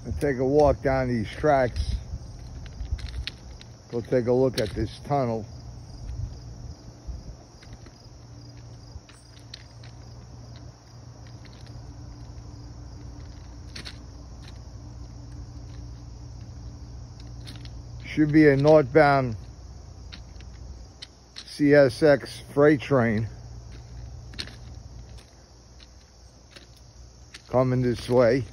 and take a walk down these tracks. Go take a look at this tunnel. Should be a northbound CSX freight train coming this way.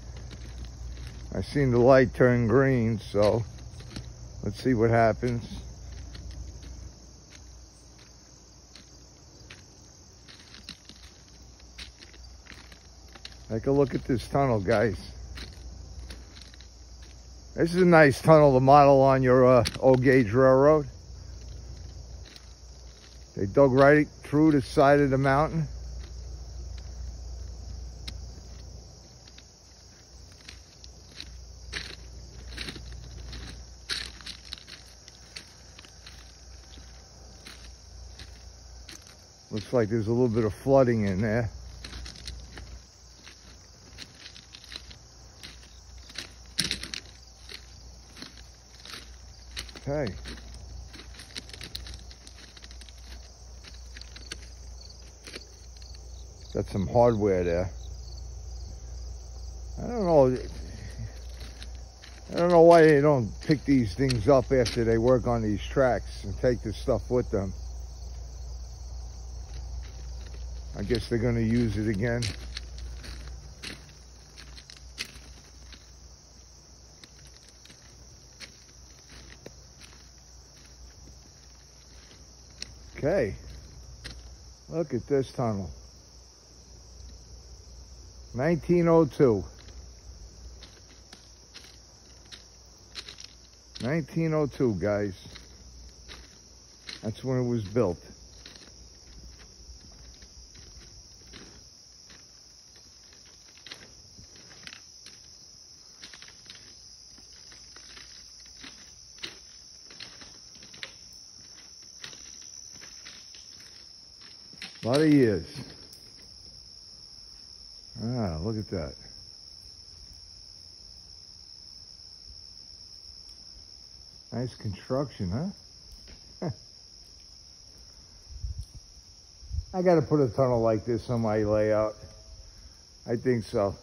I seen the light turn green, so let's see what happens. Take a look at this tunnel, guys. This is a nice tunnel to model on your old gauge railroad. They dug right through the side of the mountain. Looks like there's a little bit of flooding in there. Okay. Got some hardware there. I don't know why they don't pick these things up after they work on these tracks and take this stuff with them. I guess they're going to use it again. Okay, look at this tunnel. 1902. 1902, guys. That's when it was built. A lot of years. Ah, look at that. Nice construction, huh? I gotta put a tunnel like this on my layout. I think so.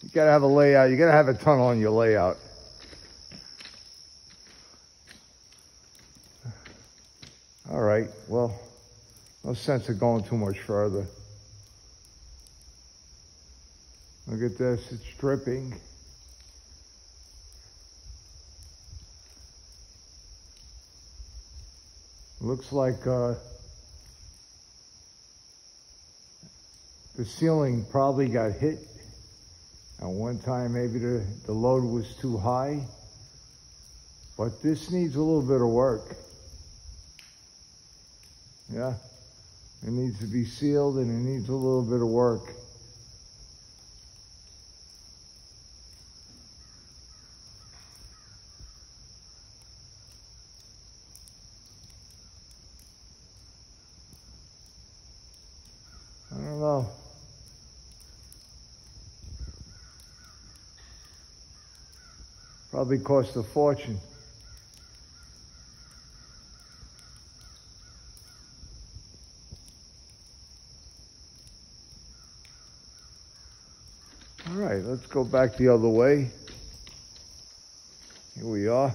You gotta have a layout. You gotta have a tunnel on your layout. All right, well, no sense of going too much further. Look at this, it's dripping. Looks like the ceiling probably got hit at one time. Maybe the load was too high, but this needs a little bit of work. Yeah, it needs to be sealed and it needs a little bit of work. I don't know. Probably cost a fortune. All right, let's go back the other way. Here we are.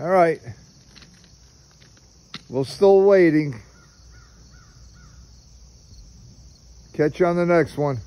All right, we're still waiting. Catch you on the next one.